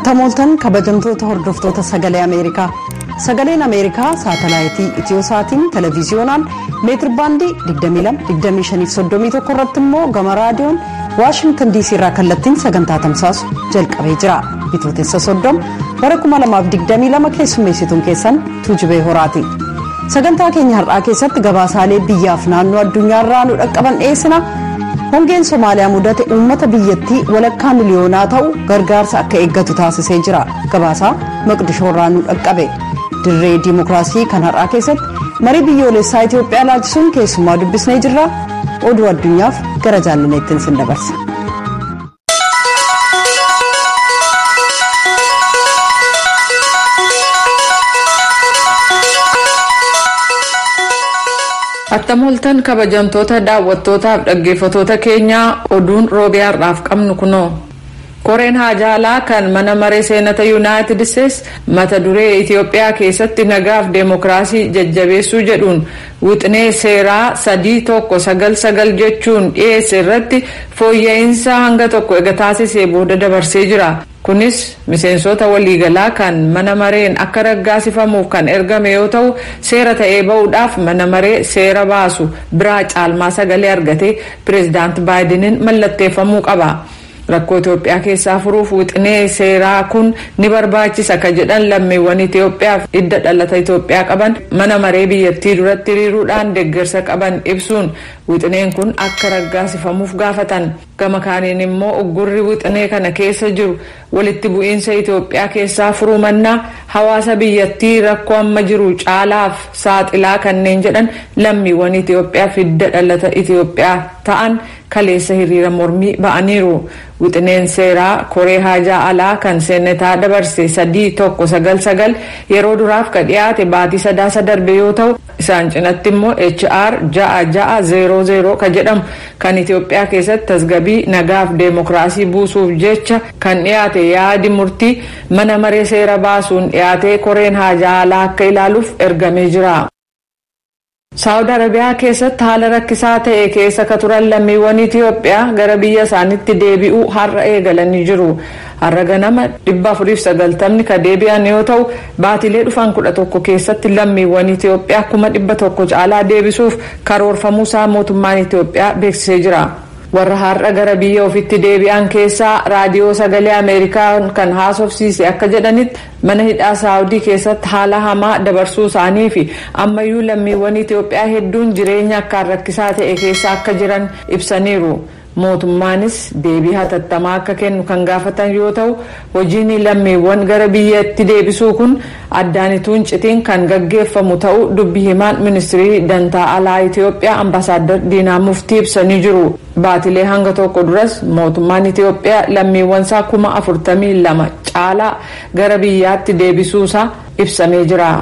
Attamooltan kabajamtoota hordoftoota sagalee Ameerikaa. Sagaleen Ameerikaa saatalaayitii Itiyooosaatiin televiziyoonaan meetir baandii 22-25-31 irratti immoo gama raadiyoon Waashingtan DC irraa kallattiin sagantaa tamsaasu jalqabee jira. Bitootessa 30 bara 2022 keessummeessituun keessan Tuujubee Horaati. Sagantaa keenya har'aa keessatti gabaasaalee biyyaaf naannoo addunyaarraa nu dhaqqaban dhiyeessina. Hongeen Somaaliyaa mudate uummata biyyattii walakkaa miliyoonaa ta'u gargaarsa akka eeggatu taasisee jira. Gabaasaa Maqdishoorraa nu dhaqqabe. Dirree Dimookiraasii kan har'aa keessatti marii biyyoolessaa Itoophiyaa laachisuun keessummaa dubbisnee jirra. Oduu addunyaaf gara jaallaneettiin sin dabarsa. Attamooltan kabajamtoota daawwattootaaf dhaggeeffatoota keenyaa oduun roobiyaarraaf qabnu kunoo. Koreen haajaalaa kan mana maree seenata Yuunaayitid Isteetsi mata duree Itoophiyaa keessatti nagaaf deemokiraasii jajjabeessuu jedhuun wixinee seeraa 319 jechuun dhiyeesse irratti fooyya'insa hanga tokko ega taasisee booda dabarsee jira. Kunis miseensota waliigalaa kan mana mareen akka raggaasifamuuf kan ergame yoo ta'u seera ta'ee ba'uudhaaf mana maree seera baasu biraa caalmaa sagalee argate pireezidaanti Baayideniin mallatteeffamuu qaba. Rakkoo Itoophiyaa keessaa furuuf wixinee seeraa kun ni barbaachisa ka jedhan lammiiwwan Itoophiyaaf hidda dhalata Itoophiyaa qaban mana maree biyyattii duratti hiriiruudhaan deeggarsa qaban ibsuun wixineen kun akka raggaasifamuuf gaafatan. Gama kaaniin immoo uggurri wixinee kana keessa jiru walitti bu'iinsa Itoophiyaa keessaa furuu mannaa hawaasa biyyattii rakkoo amma jiru caalaaf saaxilaa kanneen jedhan lammiiwwan Itoophiyaaf hidda dhalata Itoophiyaa ta'an kaleessa hiriira mormii ba'aniiru. Wixineen seeraa koree haajaa alaa kan seenataa dabarse 319 yeroo duraaf ka dhiyaate baatii sadaasa darbe yoo ta'u isaan cinatti immoo HR 6600 ka jedhamu kan Itoophiyaa keessatti tasgabbii nagaaf deemokiraasii buusuuf jecha kan dhiyaate yaadi murtii mana maree seera baasuun dhiyaate koreen haajaa alaa akka ilaaluuf ergamee jira. Saawud Arabiyaa keessatti haala rakkisaa ta'e keessa ka turan lammiiwwan Itoophiyaa gara biyya isaaniitti deebi'uu har'a eegalanii jiru. Har'a ganama 490 ka deebi'an yoo ta'u baatilee dhufan 11 keessatti lammiiwwan Itoophiyaa 100 caalaa deebisuuf karoorfamuusaa mootummaan Itoophiyaa beeksisee jira. Warra har'a gara biyya ofitti deebi'an keessaa raadiyoo sagalee Ameerikaa kan haasofsiise akka jedhanitti mana hidhaa Saawudii keessatti haala hamaa dabarsuu isaanii fi ammayyuu lammiiwwan Itoophiyaa hedduun jireenya akkaan rakkisaa ta'e keessa akka jiran ibsaniiru. Mootummaanis deebii hatattamaa akka kennu kan gaafatan yoo ta'u hojiin lammiiwwan gara biyyatti deebisuu kun addaanituun citiin kan gaggeeffamu ta'uu dubbii himaan ministirii dantaa alaa Itoophiyaa ambaasaadar Diinaa Muftii ibsanii jiru. Baatilee hanga tokko duras mootummaan Itoophiyaa lammiiwwan isaa 42,000 caalaa gara biyyaatti deebisuusaa ibsamee jira.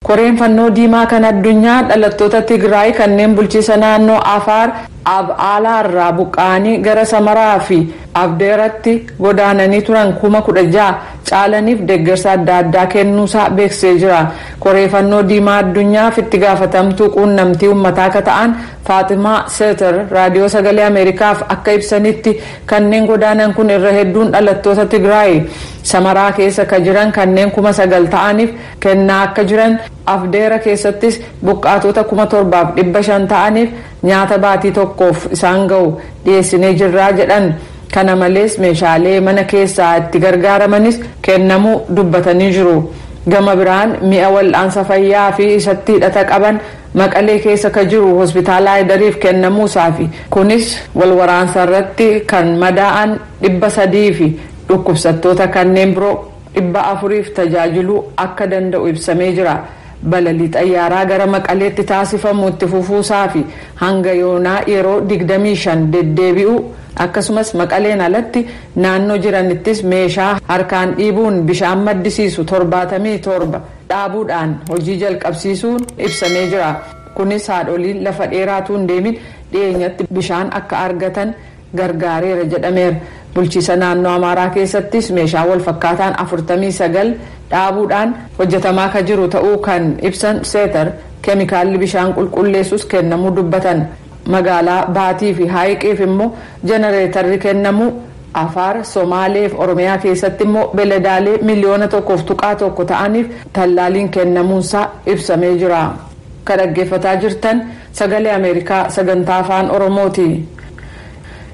Koreen fannoo diimaa kan addunyaa dhalattoota Tigraay kanneen bulchiisa naannoo Afaar Ab'aalaarraa buqqaanii gara Samaraa fi Abdeeratti godaananii turan 16,000 caalaniif deeggarsa adda addaa kennuusaa beeksisee jira. Koree fannoo diimaa addunyaaf itti gaafatamtuu quunnamtii uummataa akka ta'an Faatimaa Seeter raadiyoo sagalee Ameerikaaf akka ibsanitti kanneen godaanan kun irra hedduun dhalattoota Tigraay Samaraa keessa ka jiran kanneen 9,000 ta'aniif kennaa akka jiran Afdeera keessattis buqqaatota 7,500 ta'aniif nyaata baatii tokkoof isaan ga'u dhiyeessinee jirraa jedhan. Kana malees meeshaalee mana keessaa itti gargaaramanis kennamuu dubbatanii jiru. Gama biraan mi'a wal'aansa fayyaa fi isatti hidhata qaban Maqalee keessa ka jiru hospitaala Haydariif kennamuusaa fi kunis walwaraansa irratti kan madaa'an 300 fi dhukkubsattoota kanneen biroo 400f tajaajiluu akka danda'u ibsamee jira. Balalii xayyaaraa gara Maqaleetti taasifamu itti fufuusaa fi hanga yoonaa yeroo 25 deddeebi'u akkasumas Maqaleen alatti naannoo jiranittis meeshaa harkaan dhiibuun bishaan maddisiisu 77 dhaabuudhaan hojii jalqabsiisuun ibsamee jira. Kunis haadholiin lafa dheeraatu hin deemin dhiyeenyatti bishaan akka argatan gargaareera jedhameera. Bulchiisa naannoo Amaaraa keessattis meeshaa wal fakkaataan 49 dhaabuudhaan hojjetamaa ka jiru ta'uu kan ibsan Seeter keemikaalli bishaan qulqulleessus kennamuu dubbatan. Magaalaa Baatii fi Haayiqiif immoo jenereetarri kennamuu Afaar, Somaalee fi Oromiyaa keessatti immoo beeladaalee miliyoona 1.1 ta'aniif tallaaliin kennamuunsaa ibsamee jira. Kan dhaggeeffataa jirtan sagalee Ameerikaa sagantaa afaan Oromooti.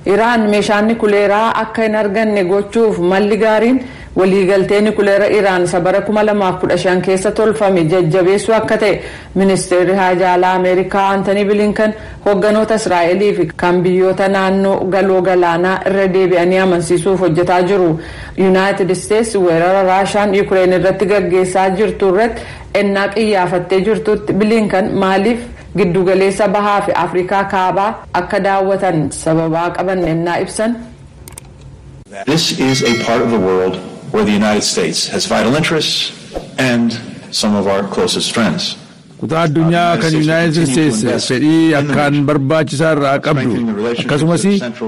Iraan meeshaan nikuleeraa akka hin arganne gochuuf malli gaariin waliigaltee nikuleera Iraan bara 2015 keessa tolfame jajjabeessuu akka ta'e ministeerri haajaa alaa Ameerikaa Antony Blinken hogganoota Israa'elii fi kan biyyoota naannoo galoo galaanaa irra deebi'anii amansiisuuf hojjetaa jiru. United States weerara Raashaan Ukraine irratti gaggeessaa jirtu irratti ennaa xiyyeeffattee jirtutti Blinken maaliif giddugaleessa bahaa fi Afrikaa kaabaa akka daawwatan sababaa qaban ennaa ibsan. This is a part of the world where the United States has vital interests and some of our closest friends. Kutaa addunyaa kan United States fedhii akkaan barbaachisaa irraa qabdu akkasumas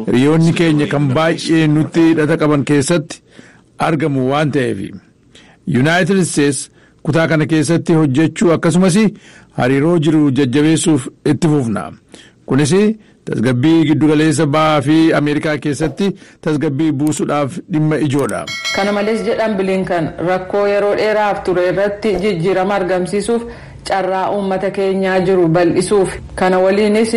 hiriyoonni keenya kan baay'ee nutti hidhata qaban keessatti argamu waan ta'eef United States kutaa kana keessatti hojjechuu akkasumas hariiroo jiru jajjabeessuuf itti fufna. Kunis tasgabbii giddugaleessa bahaa fi Ameerikaa keessatti tasgabbii buusuudhaaf dhimma ijoodha. Kana malees jedhan Blinken rakkoo yeroo dheeraaf ture irratti jijjiirama argamsiisuuf carraa uummata keenyaa jiru bal'isuuf kana waliinis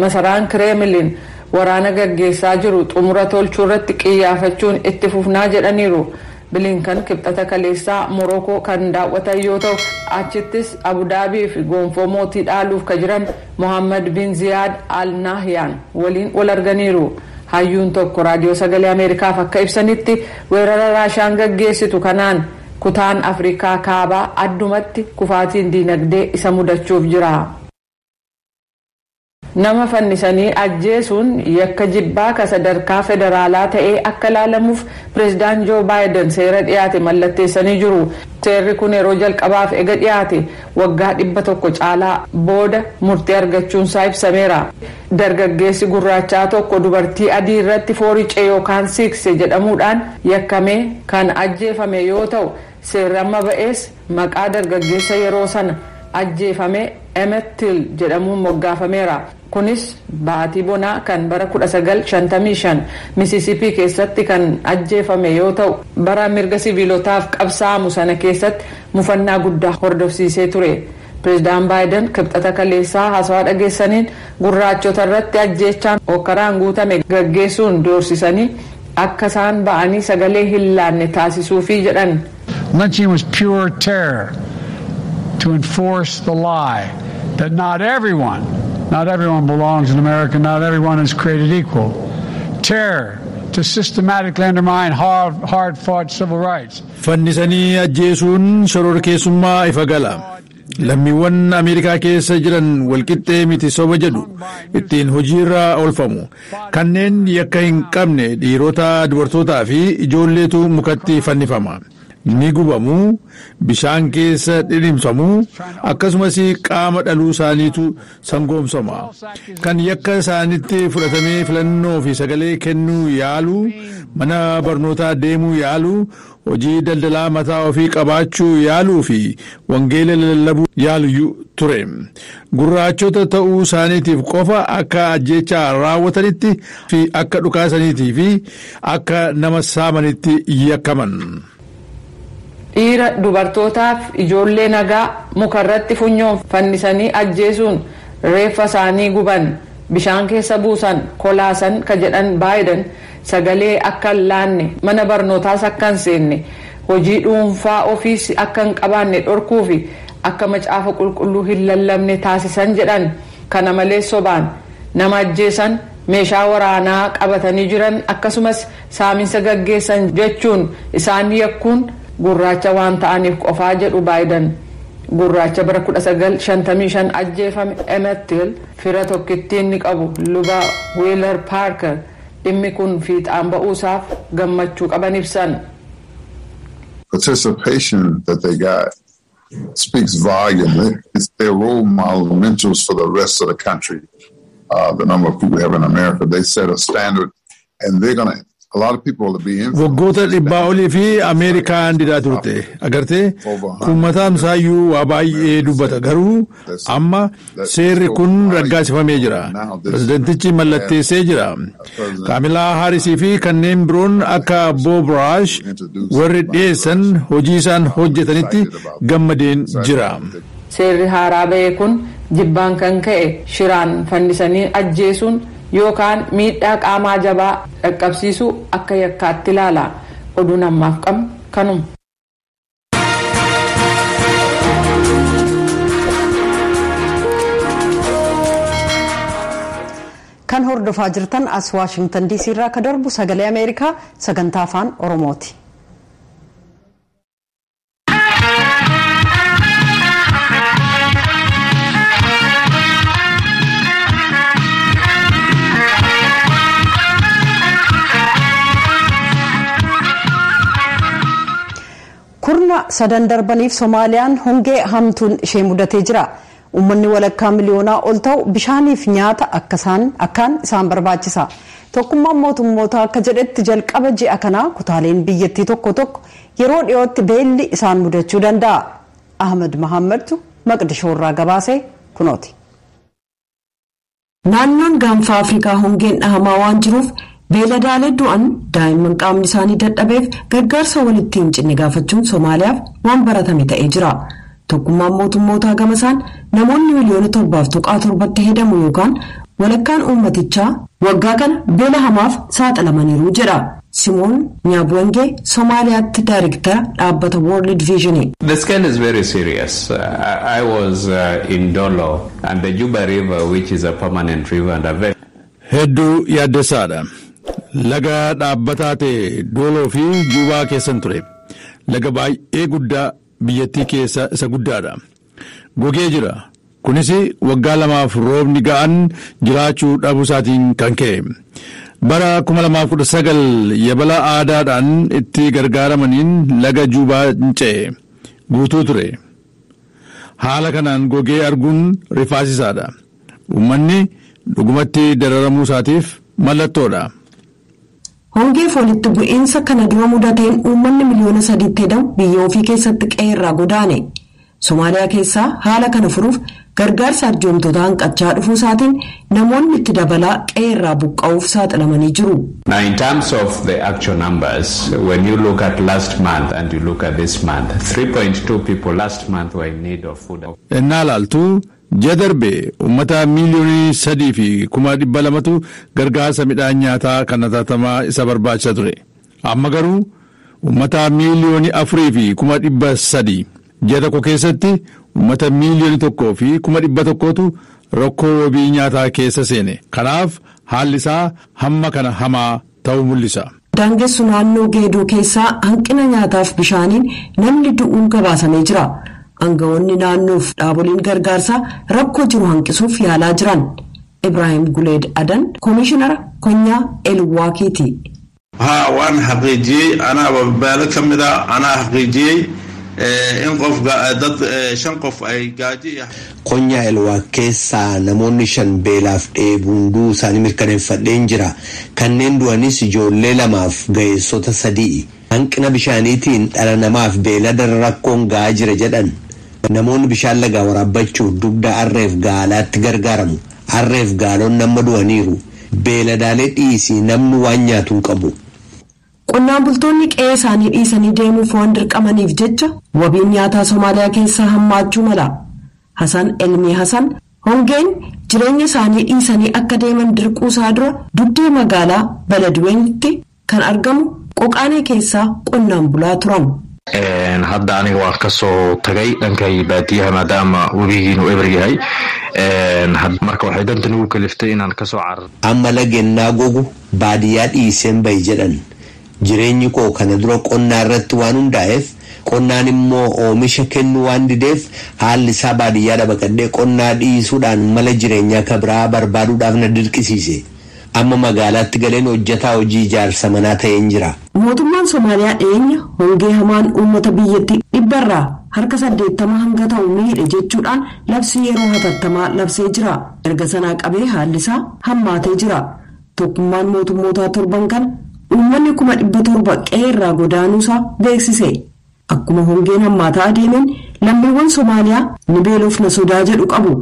masaraan Kremlin waraana gaggeessaa jiru xumura tolchuu irratti xiyyeeffachuun itti fufnaa jedhaniiru. Blinken kibxata kaleessaa Morokoo kan daawwatan yoo ta'u achittis Abudaabii fi gonfoo mootii dhaaluuf ka jiran Mohammed bin Ziyad Al Nahyan waliin wal arganiiru. Hayyuun tokko raadiyoo sagalee Ameerikaaf akka ibsanitti weerara Raashaan gaggeessitu kanaan kutaan Afrikaa kaabaa addumatti kufaatiin diinagdee isa mudachuuf jira. Nama fannisanii ajjeesuun yakka jibbaa ka sadarkaa federaalaa ta'ee akka ilaalamuuf pireezidaan Joo Baayiden seera dhiyaate mallatteessanii jiru. Seerri kun yeroo jalqabaaf ega dhiyaate waggaa 100 caalaa booda murtii argachuunsaa ibsameera. Dargaggeessi gurraachaa tokko dubartii adii irratti fooricee yookaan siikse jedhamuudhaan yakkamee kan ajjeefame yoo ta'u seerri amma ba'ees maqaa dargaggeessa yeroo sana ajjeefame Emmett Till jedhamuun moggaafameera. Kunis baatii bonaa kan bara 1955 Mississippi keessatti kan ajjeefame yoo ta'u bara mirga siviilotaaf qabsaa'amu sana keessatti mufannaa guddaa hordofsiisee ture. Pireezidaan Baayiden kibxata kaleessaa haasawaa dhageessaniin gurraachota irratti ajjeechaan hokkaraan guutame gaggeessuun doorsisanii akka isaan ba'anii sagalee hin laanne taasisuufi jedhan. Lynching was pure terror to enforce the lie that not everyone belongs in America, not everyone is created equal. Terror to systematically undermine hard-fought civil rights. Fannisanii ajjeesuun shororkeessummaa ifa gala. Lammiiwwan Ameerikaa keessa jiran walqixxee miti soba jedhu ittiin hojiirra oolfamu. Kanneen yakka hin qabne dhiirota, dubartootaa fi ijoolleetu mukatti fannifama. Ni gubamu, bishaan keessa dhidhimsamu, akkasumas qaama dhaluu isaaniitu sangoomsama. Kan yakka isaanitti fudhatamee filannoo fi sagalee kennuu yaalu, mana barnootaa deemuu yaalu, hojii daldalaa mataa ofii qabaachuu yaaluu fi wangeela lallabuu yaalu ture. Gurraachota ta'uu isaaniitiif qofa akka ajjeechaa raawwatanitti fi akka dhukaasaniitii fi akka nama saamanitti yakkaman. Dhiira dubartootaaf ijoollee nagaa mukarratti funyoon fannisanii ajjeesuun reeffa isaanii guban bishaan keessa buusan kolaasan ka jedhan Baayiden sagalee akka hin laanne mana barnootaas akka hin seenne hojii dhuunfaa ofiis akka hin qabaanne dhorkuu fi akka macaafa qulqulluu hin lallabne taasisan jedhan. Kana malees sobaan nama ajjeesan meeshaa waraanaa qabatanii jiran akkasumas saaminsa gaggeessan jechuun isaan yakkuun gurraacha waan ta'aniif qofaa jedhu Baayiden. Gurraacha bara 1955 ajjeefame Emmett Till fira tokkittiin ni qabu luba Wheeler Parker dhimmi kun fiixaan ba'uusaaf gammachuu qaban ibsan. Participation that they got speaks volume. It's their role model mentors for the rest of the country. The number of people we have in America, they set a standard and they're going to a lot of people will be influenced. Waggoota dhibbaa olii fi Ameerikaan didaa turte agartee uummataan isaayyuu waa baay'ee dubbata garuu amma seerri kun raggaasifamee jira. Pireezidentichi mallatteessee jira. Kaamilaa Haarisii fi kanneen biroon akka Bob Rush warri dhiyeessan hojii isaan hojjetanitti gammadeen jira. Seerri haaraa ba'e kun jibbaan kan ka'e shiraan fannisanii ajjeesuun yookaan miidhaa qaamaa jabaa dhaqqabsiisuu akka yakkaatti ilaala. Oduun ammaaf qabnu kanuma. Kan hordofaa jirtan as Waashingtan DC irraa ka darbu sagalee Ameerikaa sagantaa afaan Oromooti. Kurna sadan darbaniif Soomaaliyaan hongee hamtuun ishee mudatee jira. Uummanni walakkaa miliyoonaa ol ta'u bishaaniif nyaata akkaan isaan barbaachisa. Tokkummaan mootummootaa akka jedhetti jalqaba ji'a kanaa kutaaleen biyyattii tokko tokko yeroo dhiyootti beelli isaan mudachuu danda'a. Ahmed Mahammadtu Maqdishoo irraa gabaasee kunooti. Naannoon gaanfa Afrikaa hongeen dhahamaa waan jiruuf beeladaalee du'an daa'imman qaamni isaanii dadhabeef gargaarsa walitti hin cinne gaafachuun Soomaaliyaaf waan baratame ta'ee jira. Tokkummaan mootummootaa gamasaan namoonni miliyoona 7.7 hedamu yookaan walakkaan uummatichaa waggaa kana beela hamaaf saaxilamaniiru jedha. Simoon Nyaabwengee Soomaaliyaatti daayirektara dhaabbata World Vision. The scale is very serious. I was in Dolo and the Juba River, which is a permanent river and a very hedduu yaaddeessaadha. Laga dhaabbataa ta'e Dooloo fi Jubaa keessan ture. Laga baay'ee guddaa biyyattii keessa isa guddaadha. Gogee jira. Kunis waggaa lamaaf roobni ga'an jiraachuu dhabusaatiin kan ka'e. Bara 2019 yabala aadaadhaan itti gargaaramaniin laga Jubaa ce'e guutuu ture. Haala kanaan gogee arguun rifaasisaadha. Uummanni dhugumatti dararamuu isaatiif mallattoodha. Hongee walitti bu'iinsa kana dura mudateen uummanni miliyoona 3 hedamu biyya ofii keessatti qe'ee irraa godaane. Soomaaliyaa keessaa haala kana furuuf gargaarsa arjoomtoota hanqachaa dhufuu isaatiin namoonni itti dabalaa qe'ee irraa buqqa'uuf saaxilamanii jiru. Now in terms of the actual numbers, when you look at last month and you look at this month, 3.2 people last month were in need of food. Ennaa laaltuu ji'a darbe uummata miliyoonii 3,200,000tu gargaarsa midhaan nyaataa kan hatattamaa isa barbaachisa ture. Amma garuu uummata miliyoonii 4,300,000 ji'a tokko keessatti uummata miliyoonii 1,100,000tu rakkoo wabii nyaataa keessa seene. Kanaaf haalli isaa hamma kana hamaa ta'uu mul'isa. Daangessu naannoo Geedoo keessaa hanqina nyaataaf bishaaniin namni du'uun gabaasamee jira. Aangawoonni naannoof dhaaboliin gargaarsaa rakkoo jiru hanqisuuf yaalaa jiran. Ibrahim Guleed Adan Komishinara Konyaa Elwaakiiti. waan xaqiijiyey anaa baala ka mid ah anaa xaqiijiyey in qof dad 5 qof ay gaaji Konyaa Elwaa keessaa namoonni 5 beelaaf dheebuun du'uu isaanii mirkaneeffadheen jira. Kanneen du'anis ijoollee 2 fi ga'eessota 3. Hanqina bishaaniitiin dhala namaaf beelada rakkoon ga'aa jira jedhan. Namoonni bishaan lagaa waraabbachuuf dugda harreef gaalaatti gargaaramu. Harreef gaaloon nama du'aniiru. Beeladaalee dhiisii namni waan nyaatu hin qabu. Qonnaan bultoonni qe'ee isaanii dhiisanii deemuuf waan dirqamaniif jecha wabiin nyaataa Soomaaliyaa keessaa hammaachuu mala. Hasan Elmii Hasan hongeen jireenya isaanii dhiisanii akka deeman dirquu isaa dura dugdee magaalaa Baladweynitti kan argamu Qoqaanee keessaa qonnaan bulaa turan. hadda aniga waan ka soo tagay dhankay baadiyaha maadaama webigiinu eber yahay marka waxay dantan ugu kaliftay inaan ka soo cararo. Amma lagennaa gogu baadiyyaa dhiiseen bahi jedhan. Jireenyi koo kana dura qonnaa irratti waan hundaa'eef qonnaan immoo oomisha kennu waan dideef haalli isaa baadiyyaa baqadhee qonnaa dhiisuudhaan mala jireenyaa kabraa barbaaduudhaaf na dirqisiise. Amma magaalaatti galeen hojjetaa hojii ijaarsa manaa ta'een jira. Mootummaan Soomaaliyaa dhiyeenya hongee hamaan uummata biyyattii 100 harka 80 hanga ta'u miidhe jechuudhaan labsii yeroo hatattamaa labsee jira. Erga sanaa qabee haalli isaa hammaatee jira. Tokkummaan mootummootaa torban kana uummanni 700,000 qe'ee irraa godaanuusaa beeksise. Akkuma hongeen hammaataa adeemen lammiiwwan Somaaliyaa ni beelofna sodaa jedhu qabu.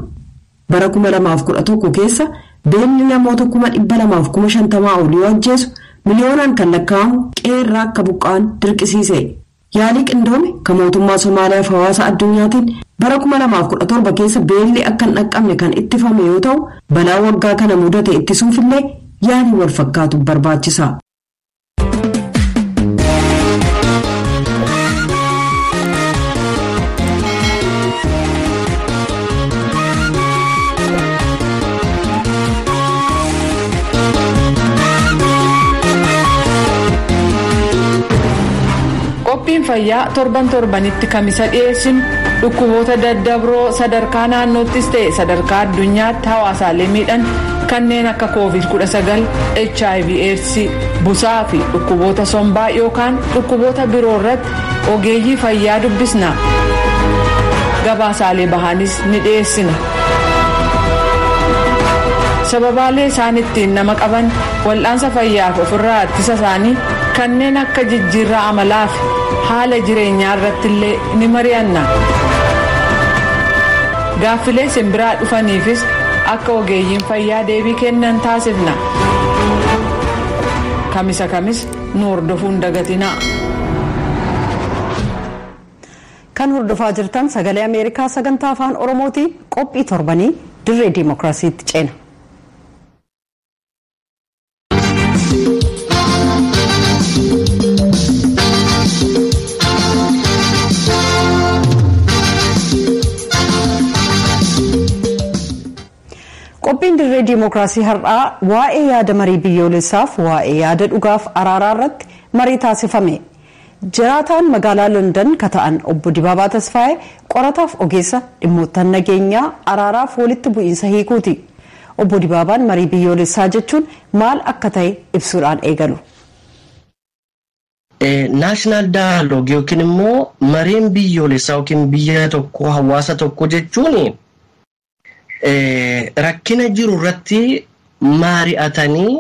Bara 2011 keessa beelli namoota 250,000 olii ajjeesu miliyoonaan kan lakkaa'amu qe'ee irraa akka buqqa'an dirqisiise. Yaalii qindoome kan mootummaa Somaaliyaaf hawaasa addunyaatiin bara 2017 keessa beelli akka hin dhaqqabne kan ittifame yoo ta'u balaa waggaa kana mudate ittisuufillee yaalii wal fakkaatu barbaachisa. Qophiin fayyaa torbanitti kamisa dhiyeessinu dhukkuboota daddabroo sadarkaa naannoottis ta'e sadarkaa addunyaatti hawaasaalee miidhan kanneen akka COVID-19, HIV/AIDS, busaa fi dhukkuboota sombaa yookaan dhukkuboota biroo irratti ogeeyyii fayyaa dubbisna. Gabaasaalee bahaanis ni dhiyeessina. Sababaalee isaan ittiin nama qaban wal'aansa fayyaaf ofirraa ittisa isaanii kanneen akka jijjiirraa amalaa fi haala jireenyaa irratti illee ni mari'anna. Gaaffilee simbiraa dhufaniifis akka ogeeyyiin fayyaa deebii kennan taasifna. Kamisa kamis nu hordofuun dagatinaa. Kan hordofaa jirtan sagalee Ameerikaa sagantaa afaan Oromootiin qophii torbanii dirree diimokiraasiitti ceena. Qophiin dirree diimokiraasii har'aa waa'ee yaada marii biyyoolessaaf waa'ee yaada dhugaaf araaraa irratti marii taasifame. Jiraataan magaalaa London kata'an obbo Dibaabaa Tasfaayee qorataaf ogeessa dhimmoota nageenyaa araaraaf walitti bu'iinsa hiikuuti. Obbo Dibaabaan marii biyyoolessaa jechuun maal akka ta'e ibsuudhaan eegalu. Naashinaal daayaloog yookiin immoo mariin biyyoolessaa yookiin biyya tokko hawaasa tokko jechuun rakkina jiru irratti mari'atanii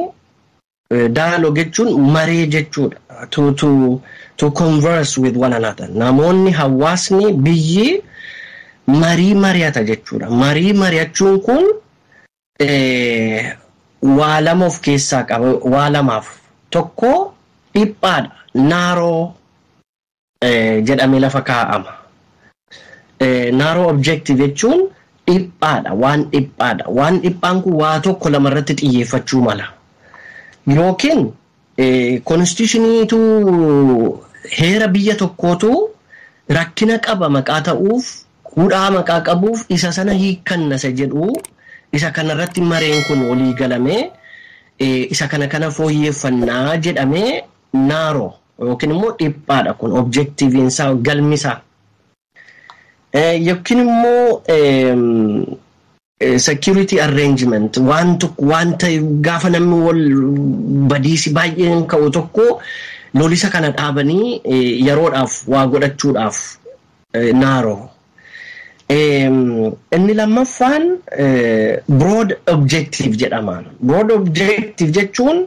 daayaloog jechuun maree jechuudha. To converse with one another. Namoonni hawaasni biyyi marii mari'ata jechuudha. Marii mari'achuun kun waa lama of keessaa qaba. Waa lamaaf tokko dhiphaadha. Naaroo jedhamee lafa kaa'ama. Naaroo objective jechuun dhiphaadha. Waan dhiphaadha. Waan dhiphaan kun waa tokko lamarratti xiyyeeffachuu mala. Yookiin konstitushiniitu heera biyya tokkootu rakkina qaba maqaa ta'uuf hudhaa maqaa qabuuf isa sana hiikkannasa jedhu isa kanarratti mareen kun walii galamee isa kana fooyyeffannaa jedhamee naaroo yookiin immoo dhiphaadha kun objektiiviinsaa galmisaa yookiin immoo security arrangement wanta gaafa namni wal badiisi baay'een ka'u tokko lolisa kana dhaabanii yeroodhaaf waa godhachuudhaaf naaroo. Inni lammaffaan broad objective jedhama. Broad objective jechuun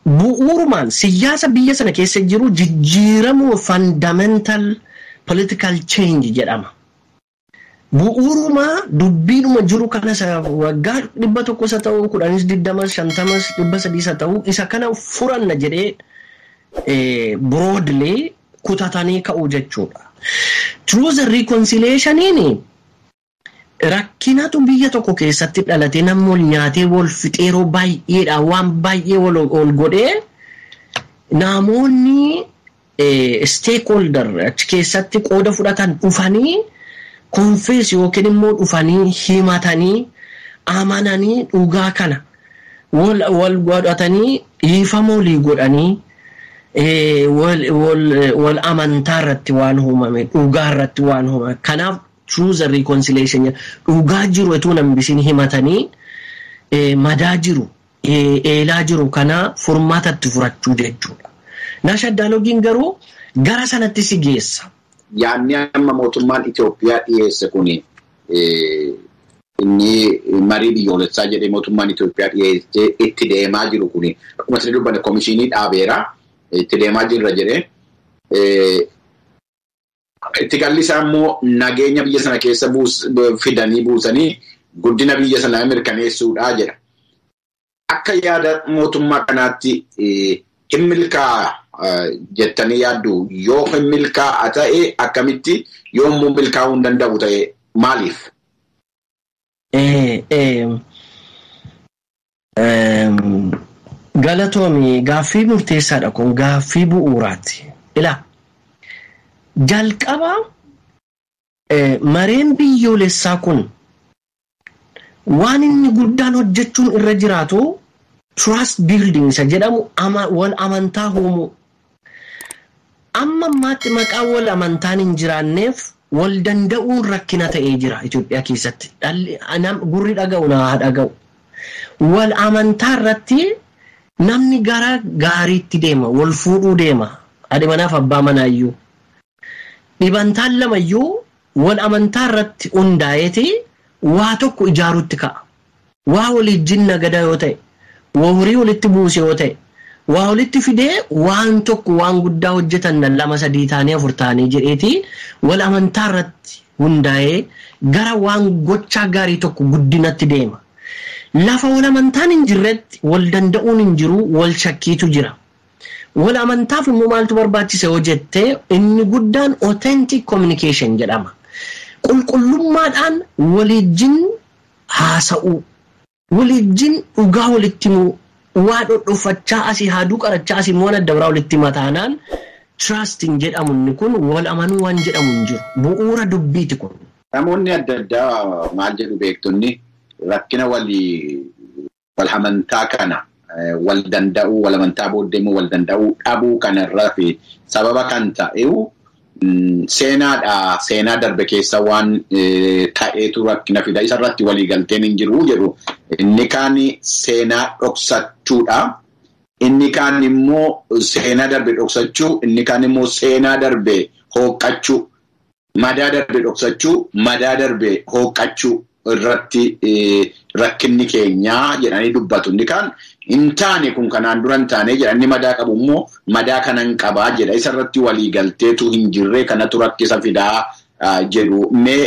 bu'uurumaan siyaasa biyya sana keessa jiru jijjiiramuu fundamental political change jedhama. Bu'uurumaa dubbiinuma jiru kanas waggaa 100 ta'uu 10 50 300 ta'uu isa kana furanna jedhee broadly kutatanii ka'uu jechuudha. Truth and reconciliationiin rakkinatu biyya tokko keessatti dhalatee namni wal nyaatee wal fixeeroo baay'eedha waan baay'ee wal godhee namoonni stakeholder achi keessatti qooda fudhatan dhufanii confess yookiin immoo dhufanii himatanii amananii dhugaa kana wal godhatanii dhiifama walii godhanii wal amantaa irratti waan uumame dhugaa irratti waan uumame kanaaf truth and reconciliation dhugaa jiru etuu nambisiin himatanii madaa jiru eelaa jiru kana furmaatatti furachuu jechuudha. Naashinaal daayiloogiin garuu gara sanatti si geessa. Yaanni amma mootummaan Itoophiyaa dhiyeesse kuni inni marii biyyoolessaa jedhee mootummaan Itoophiyaa dhiyeessee itti deemaa jiru kuni akkuma isin dubbanne komishinii dhaabeera itti deemaa jirra jedhee itti galli isaa immoo nageenya biyya sana keessa fidanii buusanii guddina biyya sanaa mirkaneessuudhaa jedha. Akka yaada mootummaa kanaatti hin milkaa'a jettanii yaaddu yoo hin milkaa'a ta'e akkamitti yommuu milkaa'uu hin danda'u ta'e maaliif? Galatoomi gaaffii murteessaadha kun gaaffii bu'uuraati. Ilaa jalqaba mareen biyyoolessaa kun waan inni guddaan hojjechuun irra jiraatu trust building isa jedhamu wal amantaa uumuu. Amma ammaatti maqaa wal amantaan hin jiraanneef wal danda'uun rakkina ta'ee jira Itoophiyaa keessatti. Gurri dhaga'u naa dhaga'u. Wal amantaa irratti namni gara gaariitti deema, wal fuudhuu deema. Haadha manaaf abbaa manaayyuu. Dhibantaan lamayyuu wal amantaa irratti hundaa'eeti waa tokko ijaaruutti ka'a. Waa waliin nagada yoo ta'e, waa horii walitti buuse yoo ta'e, waa walitti fidee waan tokko waan guddaa hojjetan 2-3 taanii 4 taanii jedheeti wal amantaa irratti hundaa'ee gara waan gochaa gaarii tokko guddinatti deema. Lafa wal amantaan hin jirretti wal danda'uun hin jiru, wal shakkiitu jira. Wal amantaaf immoo maaltu barbaachisa yoo jettee inni guddaan authentic communication jedhama. Qulqullummaadhaan waliin haasa'uu, waliin dhugaa walitti himuu, waa dhodhofachaa asii haaduu qarachaa asii immoo adda biraa walitti mataanaan trusting jedhamu inni kun wal amanuu waan jedhamu hin jiru. Bu'uura dubbiiti kun. Namoonni adda addaa maal jedhu beektonni rakkina wal amantaa kana wal danda'uu wal amantaa booddeemuu wal danda'uu dhabuu kanarraa fi sababa kan ta'eewu seenaa darbe keessa waan ta'eetu rakkina fida isarratti waliigalteen hin jiru jedhu inni kaan seenaa dhoksachuudha inni kaan immoo seenaa darbe dhoksachuu inni kaan immoo seenaa darbe hooqqachuu madaa darbe dhoksachuu madaa darbe hooqqachuu irratti rakkinni keenyaa jedhanii dubbatu inni kaan hin taane kun kanaan dura hin taane jedhanii madaa qabu immoo madaa kanan qabaa jedha isarratti waliigalteetu hin jirre kanatu rakkisa fidaa jedhu mee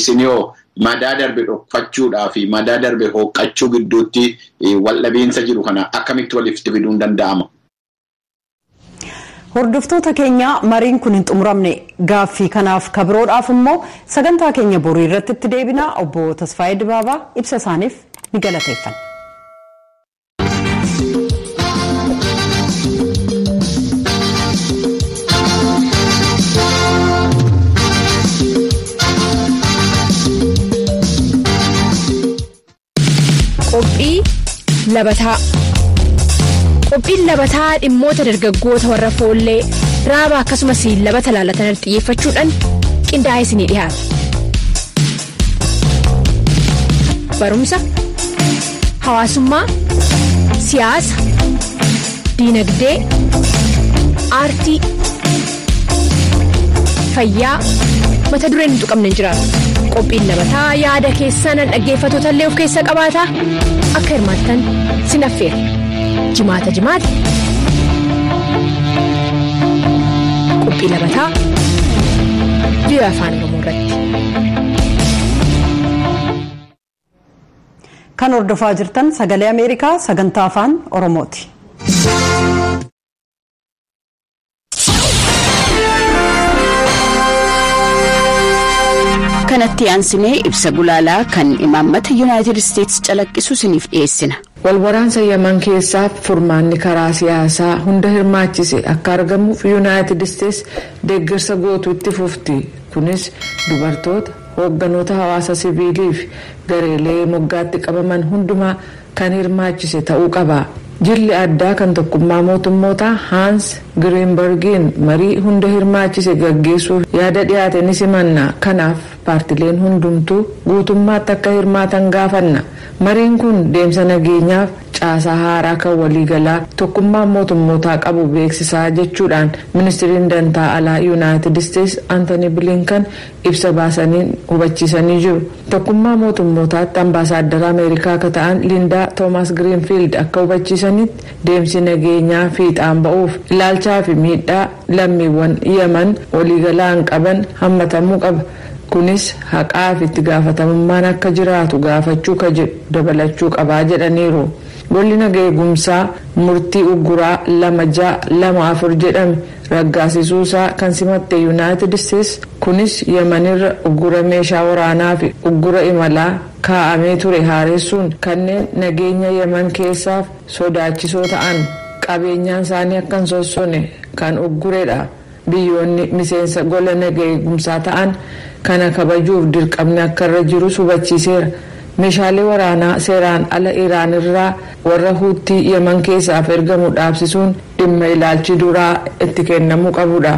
isinoo madaa darbe dhokfachuudhaa fi madaa darbe hooqqachuu gidduutti waldhabiinsa jiru kana akkamitti walitti fiduun danda'ama? Hordoftoota keenya mariin kun hin xumuramne gaaffii kanaaf kabiroodhaaf immoo sagantaa keenya borii irratti itti deebina obbo Tasfaayee Dibaabaa ibsa isaaniif ni galateeffanna. Qophii labataa. Qophiin labataa dhimmoota dargaggoota warra foollee raaba akkasumas labata laalatan xiyyeeffachuudhaan qindaa'ee isinii dhiyaata. Barumsa, hawaasummaa, siyaasa, diinagdee, aartii, fayyaa mata dureen hin tuqamne hin jiraatu. Qophiin labataa yaada keessan dhaggeeffattoota illee of keessa qabaata akka hirmaattan sin affeera. Jimaata qophii labataa biyya afaan Oromoo irratti. Kan hordofaa jirtan sagalee Ameerikaa sagantaa afaan Oromooti. Kanatti aansinee ibsa gulaalaa kan imaammata Yuunaayitid Isteetsi calaqqisu isiniif dhiyeessina. Walwaraansa Yaman keessaa furmaanni karaa siyaasaa hunda hirmaachise akka argamuuf Yuunaayitid Isteetsi deeggarsa gootu itti fufti. Kunis dubartoota, hoogganoota hawaasa siviilii fi gareelee moggaatti qabaman hundumaa kan hirmaachise ta'uu qaba. Jilli addaa kan tokkummaa mootummootaa Haans Giriinbergiin marii hunda hirmaachise gaggeessuuf yaada dhiyaate ni simanna. Kanaaf paartileen hundumtuu guutummaatti akka hirmaatan gaafanna. Mariin kun deemsa nageenyaaf caasaa haaraa kan waliigalaa tokkummaa mootummootaa qabu beeksisaa jechuudhaan ministiriin dantaa alaa yuunaayitid isteetsi Anthony Blinken ibsa baasaniin hubachiisanii jiru. Tokkummaa mootummootaatti ambaasaaddara Ameerikaa akka ta'an Lindaa Toomas Giriinfiild akka hubachiisanitti deemsi nageenyaa fiixaan ba'uuf ilaalchaa fi miidhaa lammiiwwan Yemen waliigalaan qaban hammatamuu qaba. Kunis haqaa fi itti gaafatamummaan akka jiraatu gaafachuu ka jedhu dabalachuu qabaa jedhaniiru. Golli nagaa eegumsaa murtii ugguraa 2624 jedhame raggaasisuusaa kan simatte yuunaayitid isteetsi kunis yemanirra uggura meeshaa waraanaa fi uggura imalaa kaa'amee ture haaressuun kanneen nageenya yeman keessaaf sodaachisoo ta'an qabeenyaan isaanii akka hin sossoone kan ugguredha. Biyyoonni miseensa gola nagaa eegumsaa ta'an kana kabajuuf dirqamni akka irra jiru hubachiiseera. Meeshaalee waraanaa seeraan ala Iraan irraa warra Huutii Yemen keessaaf ergamu dhaabsisuun dhimma ilaalchi duraa itti kennamuu qabudha.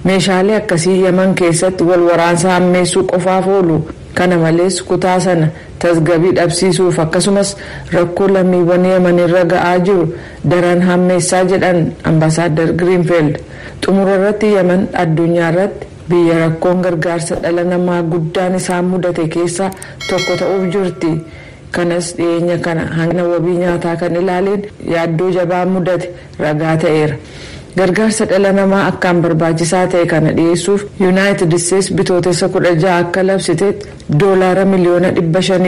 Meeshaalee akkasii Yemen keessatti wal waraansa hammeessuu qofaaf oolu. Kana malees kutaa sana tasgabbii dhabsiisuuf akkasumas rakkoo lammiiwwan Yemen irra ga'aa jiru daran hammeessaa jedhan ambaasaaddar Giriinfiild. Xumura irratti Yemen addunyaa irratti biyya rakkoon gargaarsa dhala namaa guddaan isaan mudate keessaa tokko ta'uuf jirti. Kanas dhiyeenya kana hanqina wabii nyaataa kan ilaaleen yaaddoo jabaa mudate ragaa ta'eera. Gargaarsa dhala namaa akkaan barbaachisaa ta'e kana dhiyeessuuf yuunaayitid isteetsi bitootessa 16 akka labsiteetti $500 miliyoona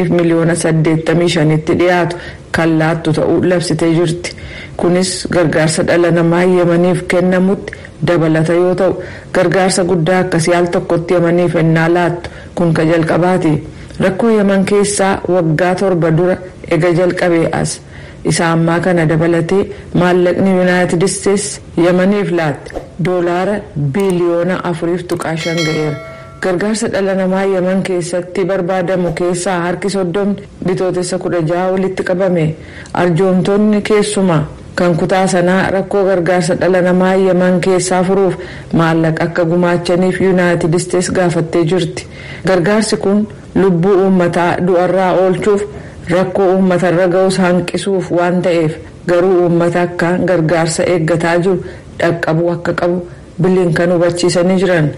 fi miliyoona 85tti dhiyaatu kan laattu ta'uu labsitee jirti. Kunis gargaarsa dhala namaa Yemeniif kennamutti dabalata yoo ta'u gargaarsa guddaa akkasii al tokkotti Yemeniif ennaa laattu kun ka jalqabaati. Rakkoo Yemen keessaa waggaa 7 dura ega jalqabee as isa ammaa kana dabalatee maallaqni yuunaayitid isteetsi Yemeniif laatte $4 biliyoona 4.5 ga'eera. Gargaarsa dhala namaa Yemen keessatti barbaadamu keessaa harki 30 bitootessa 16 walitti qabame. Arjoomtonni keessumaa kan kutaa sanaa rakkoo gargaarsa dhala namaa Yemen keessaa furuuf maallaqa akka gumaachaniif yuunaayitid isteetsi gaafattee jirti. Gargaarsi kun lubbuu uummataa du'arraa oolchuuf rakkoo uummatarra ga'us hanqisuuf waan ta'eef garuu uummata akkaan gargaarsa eeggataa jiru dhaqqabuu akka qabu Blinken hubachiisanii jiran.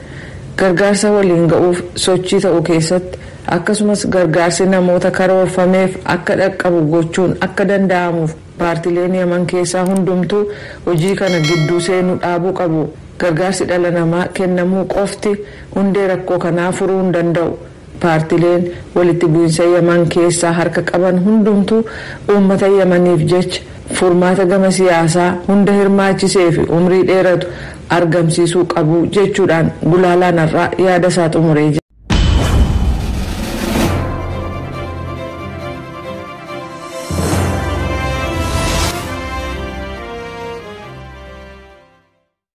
Gargaarsa waliin ga'uuf sochii ta'uu keessatti akkasumas gargaarsi namoota karoorfameef akka dhaqqabu gochuun akka danda'amuuf paartileen Yemen keessaa hundumtuu hojii kana gidduu seenuu dhaabuu qabu. Gargaarsi dhala namaa kennamuu qofti hundee rakkoo kanaa furuu hin danda'u. Paartileen walitti bu'iinsa Yemen keessaa harka qaban hundumtuu uummata Yemeniif jecha furmaata gama siyaasaa hunda hirmaachisee fi umrii dheeratu argamsiisuu qabu jechuudhaan gulaalaan irraa yaada isaa xumuree jira.